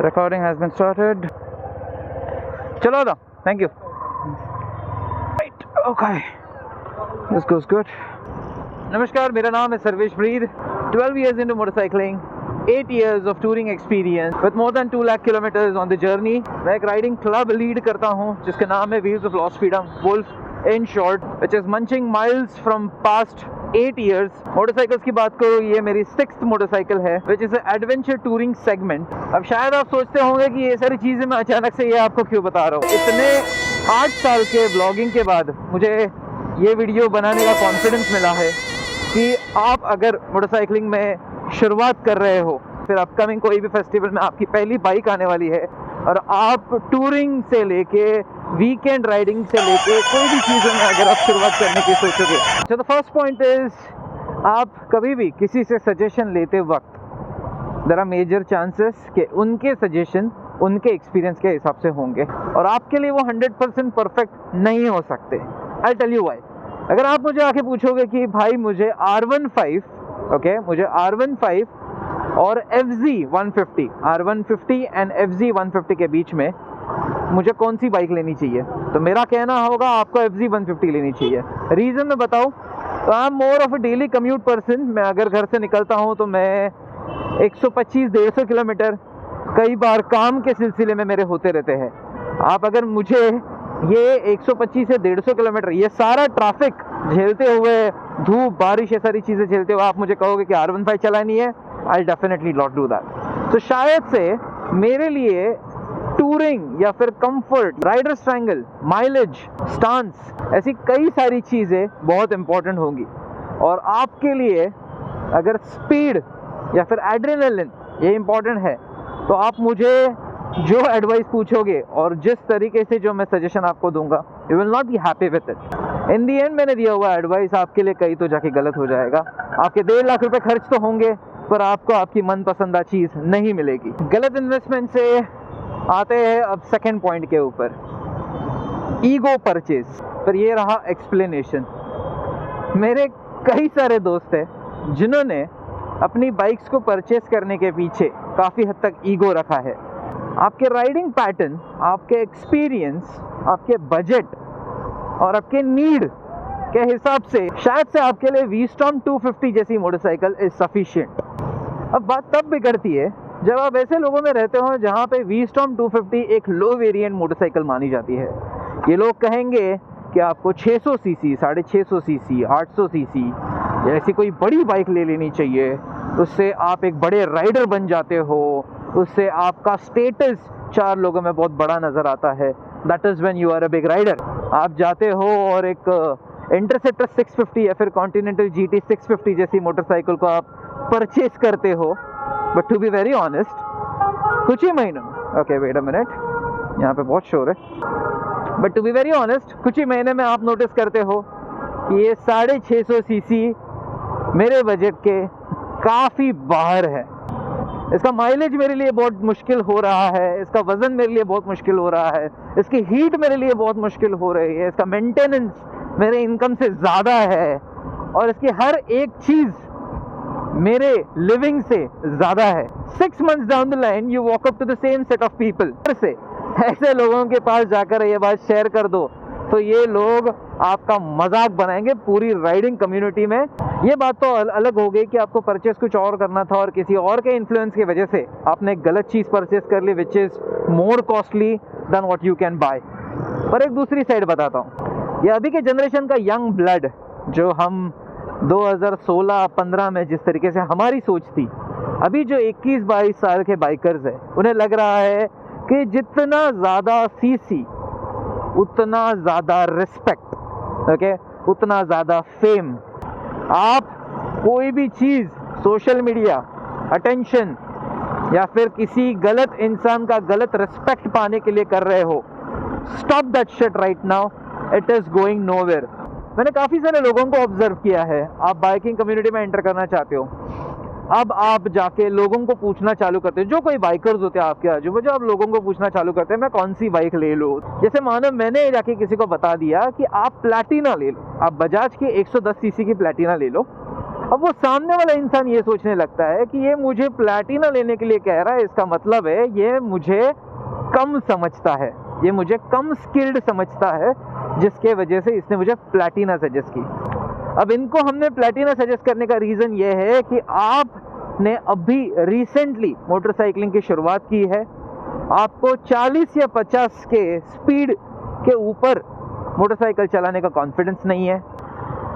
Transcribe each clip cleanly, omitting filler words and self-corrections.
Recording has been started. चलो दो, thank you. Right, okay. This goes good. नमस्कार, मेरा नाम है Sarvesh breathe. 12 years into motorcycling, 8 years of touring experience with more than 2 lakh kilometers on the journey. मैं एक riding club lead करता हूँ जिसका नाम है Wheels of Lost Freedom, Wolf in short, which is munching miles from past 8 years. Motorcycles की बात करो, ये मेरी 6th मोटरसाइकिल है, which is adventure touring segment. अब शायद आप सोचते होंगे कि ये सारी चीज़ें मैं अचानक से ये आपको क्यों बता रहा हूँ. इतने 8 साल के ब्लॉगिंग के बाद मुझे ये वीडियो बनाने का कॉन्फिडेंस मिला है कि आप अगर मोटरसाइकिलिंग में शुरुआत कर रहे हो, फिर अपकमिंग कोई भी फेस्टिवल में आपकी पहली बाइक आने वाली है और आप टूरिंग से लेके वीकेंड राइडिंग से लेके कोई भी चीज़ों में अगर आप शुरुआत करने की सोचोगे, तो द फर्स्ट पॉइंट इज, आप कभी भी किसी से सजेशन लेते वक्त देयर आर मेजर चांसेस कि उनके सजेशन उनके एक्सपीरियंस के हिसाब से होंगे और आपके लिए वो 100% परफेक्ट नहीं हो सकते. I tell you why. अगर आप मुझे आके पूछोगे कि भाई मुझे R15 मुझे R15 और FZ 150, R150 एंड FZ 150 के बीच में मुझे कौन सी बाइक लेनी चाहिए, तो मेरा कहना होगा आपको FZ 150 लेनी चाहिए. रीज़न मैं बताऊँ तो I am more of a daily commute person. मैं अगर घर से निकलता हूँ तो मैं 125-150 किलोमीटर कई बार काम के सिलसिले में मेरे होते रहते हैं. आप अगर मुझे ये 125 से 150 किलोमीटर ये सारा ट्रैफिक झेलते हुए, धूप बारिश ये सारी चीज़ें झेलते हुए आप मुझे कहोगे कि R15 चलानी है, I definitely not do that. तो शायद से मेरे लिए टूरिंग या फिर comfort, rider triangle, mileage, stance, ऐसी कई सारी चीज़ें बहुत इंपॉर्टेंट होंगी. और आपके लिए अगर स्पीड या फिर एड्रेनलिन ये इंपॉर्टेंट है, तो आप मुझे जो एडवाइस पूछोगे और जिस तरीके से जो मैं सजेशन आपको दूंगा, you will not be happy with it. In the and मैंने दिया हुआ एडवाइस आपके लिए कहीं तो जाके गलत हो जाएगा. आपके 1.5 लाख रुपए खर्च तो होंगे पर आपको आपकी मनपसंदा चीज़ नहीं मिलेगी. गलत इन्वेस्टमेंट से आते हैं अब सेकेंड पॉइंट के ऊपर, ईगो परचेज. पर ये रहा एक्सप्लेनेशन. मेरे कई सारे दोस्त हैं जिन्होंने अपनी बाइक्स को परचेज करने के पीछे काफ़ी हद तक ईगो रखा है. आपके राइडिंग पैटर्न, आपके एक्सपीरियंस, आपके बजट और आपके नीड के हिसाब से शायद से आपके लिए V-Storm 250 जैसी मोटरसाइकिल इज सफिशिएंट. अब बात तब बिगड़ती है जब आप ऐसे लोगों में रहते हो जहाँ पे V-Storm 250 एक लो वेरिएंट मोटरसाइकिल मानी जाती है. ये लोग कहेंगे कि आपको 600 सीसी, 650 सीसी, 800 सीसी ऐसी कोई बड़ी बाइक ले लेनी चाहिए, उससे आप एक बड़े राइडर बन जाते हो, उससे आपका स्टेटस 4 लोगों में बहुत बड़ा नज़र आता है. That is when you are a big rider. आप जाते हो और एक इंटरसेप्टर 650 या फिर कॉन्टिनेंटल GT 650 जैसी मोटरसाइकिल को आप परचेज करते हो. But to be very honest, कुछ ही महीनों में, ओके वेट अ मिनट, यहाँ पे बहुत शोर है, but to be very honest, कुछ ही महीने में आप नोटिस करते हो कि ये 650 सीसी मेरे बजट के काफ़ी बाहर है. इसका माइलेज मेरे लिए बहुत मुश्किल हो रहा है, इसका वज़न मेरे लिए बहुत मुश्किल हो रहा है, इसकी हीट मेरे लिए बहुत मुश्किल हो रही है, इसका मेंटेनेंस मेरे इनकम से ज़्यादा है और इसकी हर एक चीज़ मेरे लिविंग से ज़्यादा है. 6 months down the line you walk up to the same set of people. से ऐसे लोगों के पास जाकर ये बात शेयर कर दो तो ये लोग आपका मजाक बनाएंगे पूरी राइडिंग कम्युनिटी में. ये बात तो अलग हो गई कि आपको परचेस कुछ और करना था और किसी और के इन्फ्लुएंस की वजह से आपने गलत चीज़ परचेस कर ली which is more costly than what you can buy. पर एक दूसरी साइड बताता हूँ, ये अभी के जनरेशन का यंग ब्लड जो हम 2016-15 में जिस तरीके से हमारी सोच थी, अभी जो 21-22 साल के बाइकर्स हैं उन्हें लग रहा है कि जितना ज़्यादा सीसी उतना ज़्यादा रिस्पेक्ट, ओके, उतना ज़्यादा फेम. आप कोई भी चीज़ सोशल मीडिया, अटेंशन या फिर किसी गलत इंसान का गलत रिस्पेक्ट पाने के लिए कर रहे हो, stop that shit right now. It is going nowhere. मैंने काफ़ी सारे लोगों को ऑब्जर्व किया है. आप बाइकिंग कम्युनिटी में एंटर करना चाहते हो, अब आप जाके लोगों को पूछना चालू करते हैं, जो कोई बाइकर्स होते हैं आपके आजू बाजू, आप लोगों को पूछना चालू करते हैं मैं कौन सी बाइक ले लूँ. जैसे मानो मैंने जाके किसी को बता दिया कि आप प्लैटिना ले लो, आप बजाज की 110 सीसी की प्लैटिना ले लो अब वो सामने वाला इंसान ये सोचने लगता है कि ये मुझे प्लैटिना लेने के लिए कह रहा है, इसका मतलब है ये मुझे कम समझता है, ये मुझे कम स्किल्ड समझता है, जिसके वजह से इसने मुझे प्लैटिना सजेस्ट की। अब इनको हमने प्लैटिना सजेस्ट करने का रीज़न ये है कि आपने अभी रिसेंटली मोटरसाइकिलिंग की शुरुआत की है, आपको 40 या 50 के स्पीड के ऊपर मोटरसाइकिल चलाने का कॉन्फिडेंस नहीं है।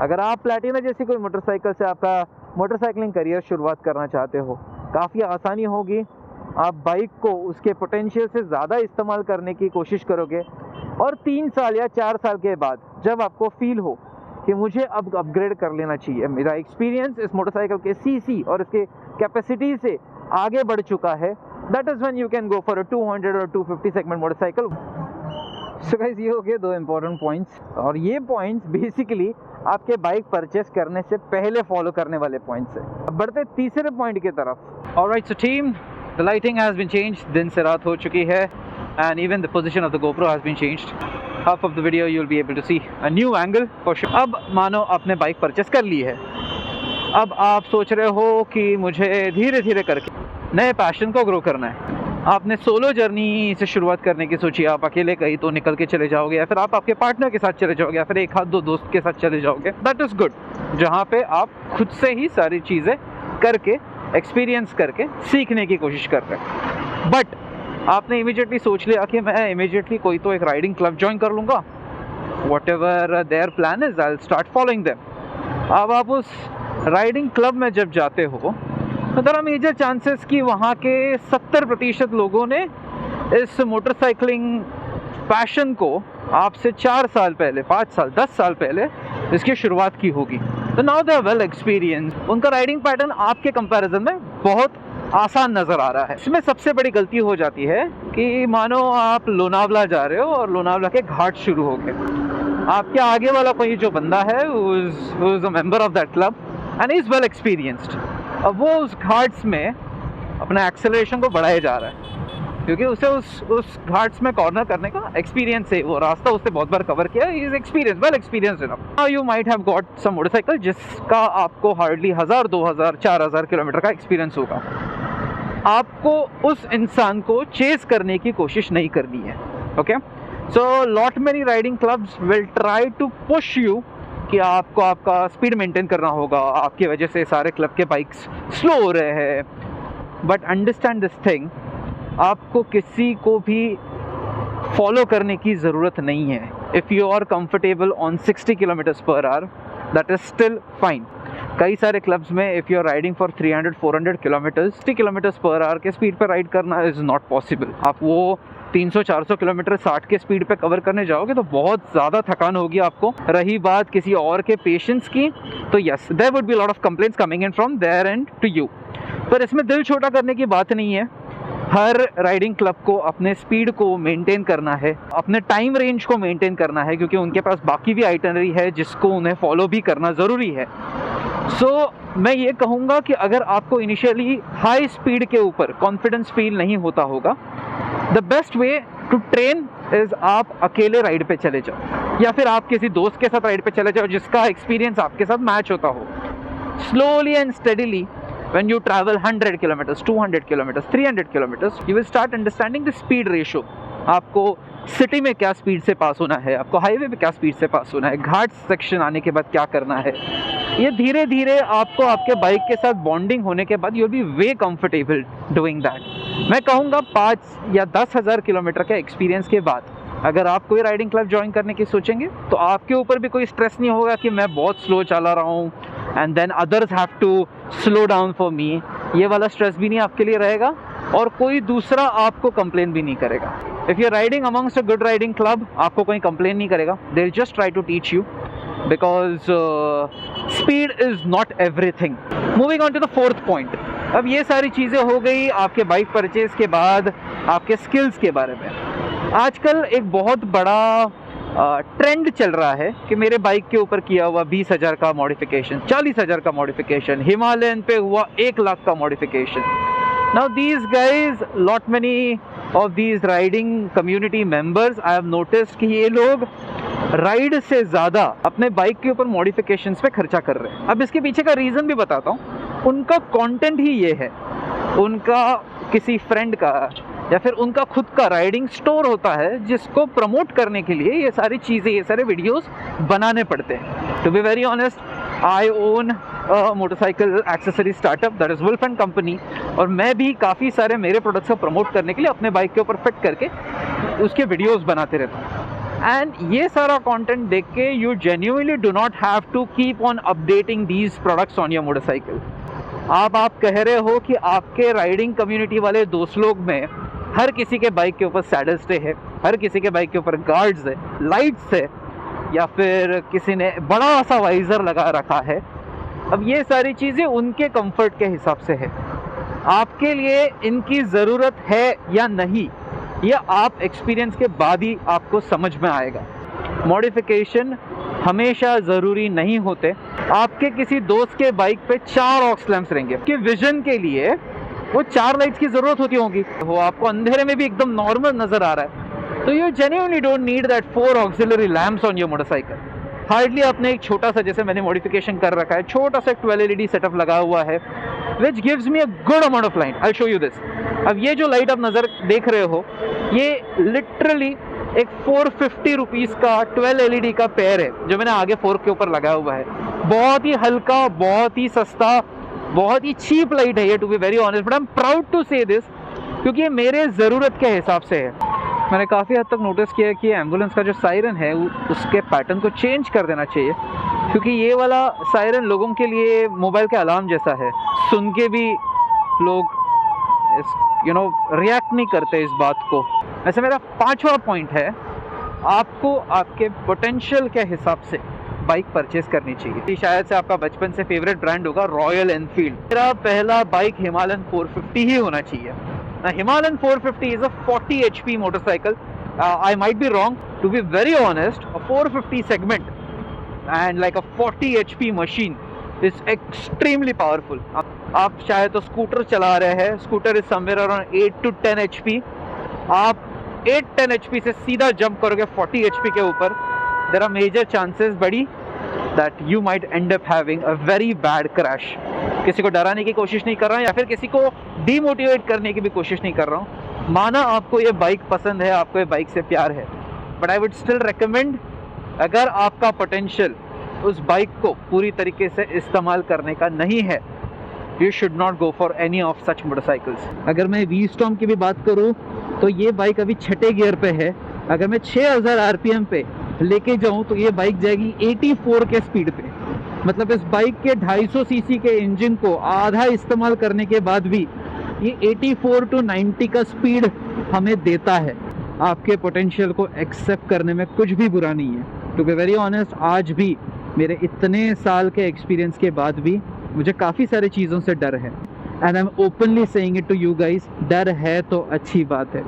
अगर आप प्लैटिना जैसी कोई मोटरसाइकिल से आपका मोटरसाइकिलिंग करियर शुरुआत करना चाहते हो, काफ़ी आसानी होगी। आप बाइक को उसके पोटेंशियल से ज़्यादा इस्तेमाल करने की कोशिश करोगे और 3 साल या 4 साल के बाद जब आपको फील हो कि मुझे अब अपग्रेड कर लेना चाहिए, मेरा एक्सपीरियंस इस मोटरसाइकिल के सीसी और इसके कैपेसिटी से आगे बढ़ चुका है, that is when you can go for a 200 और 250 सेगमेंट मोटरसाइकिल। सो गाइस, ये हो गए 2 इंपॉर्टेंट पॉइंट्स, और ये पॉइंट्स बेसिकली आपके बाइक परचेस करने से पहले फॉलो करने वाले पॉइंट्स हैं। अब बढ़ते तीसरे पॉइंट की तरफ। Alright, so team, the lighting has been changed, दिन से रात हो चुकी है, and even the position of the GoPro has been changed. Half of the video you will be able to see a new angle for sure. अब मानो आपने bike purchase कर ली है, अब आप सोच रहे हो कि मुझे धीरे धीरे करके नए पैशन को ग्रो करना है। आपने सोलो जर्नी से शुरुआत करने की सोची, आप अकेले कहीं तो निकल के चले जाओगे, या फिर आप आपके पार्टनर के साथ चले जाओगे, या फिर एक हाथ 2 दोस्त के साथ चले जाओगे। दैट इज़ गुड, जहाँ पे आप खुद से ही सारी चीज़ें करके, एक्सपीरियंस करके सीखने की कोशिश कर रहे हैं। बट आपने इमीडिएटली सोच लिया कि मैं इमीडिएटली कोई तो एक राइडिंग क्लब ज्वाइन कर लूँगा, what ever their plan is I will start following them. अब आप उस राइडिंग क्लब में जब जाते हो तो देयर आर मेजर चांसेस कि वहाँ के 70% लोगों ने इस मोटरसाइकिलिंग पैशन को आपसे 4 साल पहले, 5 साल, 10 साल पहले इसकी शुरुआत की होगी। तो now they are well experience, उनका राइडिंग पैटर्न आपके कंपैरिजन में बहुत आसान नज़र आ रहा है। इसमें सबसे बड़ी गलती हो जाती है कि मानो आप लोनावला जा रहे हो और लोनावला के घाट शुरू हो गए, आपके आगे वाला कोई जो बंदा है who is a member of that club and is well experienced, अब वो उस घाट्स में अपने एक्सेलरेशन को बढ़ाए जा रहा है, क्योंकि उसे उस घाट्स में कॉर्नर करने का एक्सपीरियंस है, वो रास्ता उसने बहुत बार कवर किया, he is experience, well experience enough. Now you might have got some motorcycle जिसका आपको हार्डली 1000, 2000, 4000 किलोमीटर का एक्सपीरियंस होगा। आपको उस इंसान को चेस करने की कोशिश नहीं करनी है, okay? So lot many riding clubs will try to push you कि आपको आपका स्पीड मेंटेन करना होगा, आपकी वजह से सारे क्लब के बाइक्स स्लो हो रहे हैं। बट अंडरस्टैंड दिस थिंग, आपको किसी को भी फॉलो करने की ज़रूरत नहीं है। If you are comfortable on 60 kilometres per hour, that is still fine. कई सारे क्लब्स में if you are riding for 300-400 kilometres, 60 kilometres per hour के स्पीड पर राइड करना इज़ नॉट पॉसिबल। आप वो 300-400 किलोमीटर 60 के स्पीड पे कवर करने जाओगे तो बहुत ज़्यादा थकान होगी आपको। रही बात किसी और के पेशेंस की, तो yes, there would be lot of complaints coming in from there and to you. पर इसमें दिल छोटा करने की बात नहीं है। हर राइडिंग क्लब को अपने स्पीड को मेंटेन करना है, अपने टाइम रेंज को मेंटेन करना है, क्योंकि उनके पास बाकी भी आइटनरी है जिसको उन्हें फॉलो भी करना ज़रूरी है। सो मैं ये कहूँगा कि अगर आपको इनिशियली हाई स्पीड के ऊपर कॉन्फिडेंस फील नहीं होता होगा, the best way to train is आप अकेले राइड पे चले जाओ, या फिर आप किसी दोस्त के साथ राइड पे चले जाओ जिसका एक्सपीरियंस आपके साथ मैच होता हो। Slowly and steadily when you travel 100 kilometers, 200 kilometers, 300 kilometers, you will start understanding the speed ratio. आपको सिटी में क्या स्पीड से पास होना है, आपको हाईवे पे क्या स्पीड से पास होना है, घाट सेक्शन आने के बाद क्या करना है। ये धीरे धीरे आपको आपके बाइक के साथ बॉन्डिंग होने के बाद you will B way comfortable doing that. मैं कहूँगा 5 या 10,000 किलोमीटर के एक्सपीरियंस के बाद अगर आप कोई राइडिंग क्लब ज्वाइन करने की सोचेंगे तो आपके ऊपर भी कोई स्ट्रेस नहीं होगा कि मैं बहुत स्लो चला रहा हूँ and then others have to slow down for me. ये वाला स्ट्रेस भी नहीं आपके लिए रहेगा और कोई दूसरा आपको कंप्लेन भी नहीं करेगा। If you are riding amongst a good riding club, आपको कोई कंप्लेन नहीं करेगा। They will just try to teach you because speed is not everything. Moving on to the 4th point. अब ये सारी चीज़ें हो गई आपके बाइक परचेज के बाद आपके स्किल्स के बारे में। आजकल एक बहुत बड़ा ट्रेंड चल रहा है कि मेरे बाइक के ऊपर किया हुआ 20,000 का मॉडिफिकेशन, 40,000 का मॉडिफिकेशन, हिमालयन पे हुआ 1 लाख का modification. Now these guys, lot many of these riding community members, I have noticed कि ये लोग राइड से ज़्यादा अपने बाइक के ऊपर मॉडिफिकेशंस पे खर्चा कर रहे हैं। अब इसके पीछे का रीज़न भी बताता हूँ। उनका कंटेंट ही ये है, उनका किसी फ्रेंड का या फिर उनका खुद का राइडिंग स्टोर होता है जिसको प्रमोट करने के लिए ये सारी चीज़ें, ये सारे वीडियोस बनाने पड़ते हैं। To be very honest, I own motorcycle accessory startup that is Wolf and company, और मैं भी काफ़ी सारे मेरे प्रोडक्ट्स को प्रमोट करने के लिए अपने बाइक के ऊपर फिट करके उसके वीडियोस बनाते रहता हूँ। एंड ये सारा कंटेंट देख के you genuinely do not have to keep on updating these products on your motorcycle. आप कह रहे हो कि आपके राइडिंग कम्युनिटी वाले दोस्त लोग में हर किसी के बाइक के ऊपर सैडल स्टे है, हर किसी के बाइक के ऊपर गार्ड्स है, लाइट्स है, या फिर किसी ने बड़ा सा वाइज़र लगा रखा है। अब ये सारी चीज़ें उनके कंफर्ट के हिसाब से है, आपके लिए इनकी ज़रूरत है या नहीं, यह आप एक्सपीरियंस के बाद ही आपको समझ में आएगा। मॉडिफिकेशन हमेशा ज़रूरी नहीं होते। आपके किसी दोस्त के बाइक पे 4 ऑक्स लैंप्स रहेंगे, कि विजन के लिए वो 4 लाइट्स की ज़रूरत होती होगी, वो आपको अंधेरे में भी एकदम नॉर्मल नज़र आ रहा है, तो you genuinely don't need that 4 auxiliary lamps on your motorcycle. Hardly आपने एक छोटा सा, जैसे मैंने मॉडिफिकेशन कर रखा है, छोटा सा 12 LED सेटअप लगा हुआ है which gives me a good amount of light. I show you this. अब ये जो लाइट आप नज़र देख रहे हो, ये लिटरली एक 450 रुपीज़ का 12 LED का पेयर है जो मैंने आगे फोर्क के ऊपर लगाया हुआ है। बहुत ही हल्का, बहुत ही सस्ता, बहुत ही चीप लाइट है ये, to be very honest, but I am proud to say this, क्योंकि ये मेरे ज़रूरत के हिसाब से है। मैंने काफ़ी हद तक नोटिस किया कि एम्बुलेंस का जो सायरन है उसके पैटर्न को चेंज कर देना चाहिए, क्योंकि ये वाला सायरन लोगों के लिए मोबाइल के अलार्म जैसा है, सुन के भी लोग रिएक्ट नहीं करते इस बात को। वैसे मेरा 5वां पॉइंट है, आपको आपके पोटेंशियल के हिसाब से बाइक परचेज करनी चाहिए। शायद से आपका बचपन से फेवरेट ब्रांड होगा रॉयल एनफील्ड। मेरा पहला बाइक हिमालयन 450 ही होना चाहिए। Himalayan 450 is a 40 HP motorcycle. I might be wrong, to be very honest, a 450 segment and like a 40 HP machine is extremely powerful. आप शायद तो स्कूटर चला रहे हैं, scooter is somewhere around 8 to 10 HP। आप 8-10 HP से सीधा jump करोगे 40 HP के ऊपर, there are major chances buddy that you might end up having a very bad crash। किसी को डराने की कोशिश नहीं कर रहा हूँ या फिर किसी को डीमोटिवेट करने की भी कोशिश नहीं कर रहा हूँ। माना आपको ये बाइक पसंद है, आपको ये बाइक से प्यार है, but I would still recommend, अगर आपका पोटेंशियल उस बाइक को पूरी तरीके से इस्तेमाल करने का नहीं है, you should not go for any of such motorcycles. अगर मैं V-Storm की भी बात करूँ तो ये बाइक अभी 6ठे गियर पे है। अगर मैं 6000 RPM पे लेके जाऊँ तो ये बाइक जाएगी 84 के स्पीड पे। मतलब इस बाइक के 250 सीसी के इंजन को आधा इस्तेमाल करने के बाद भी ये 84 to 90 का स्पीड हमें देता है। आपके पोटेंशियल को एक्सेप्ट करने में कुछ भी बुरा नहीं है। टू बी वेरी ऑनेस्ट, आज भी मेरे इतने साल के एक्सपीरियंस के बाद भी मुझे काफ़ी सारी चीज़ों से डर है, and I am openly saying it to you guys. डर है तो अच्छी बात है।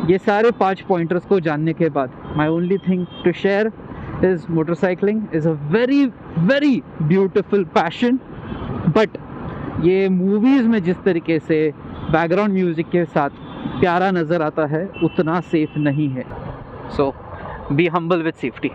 ये सारे 5 पॉइंटर्स को जानने के बाद my only thing to share is motorcycling is a very very beautiful passion, but ये मूवीज़ में जिस तरीके से बैकग्राउंड म्यूज़िक के साथ प्यारा नज़र आता है उतना सेफ नहीं है। सो बी हम्बल विद सेफ्टी।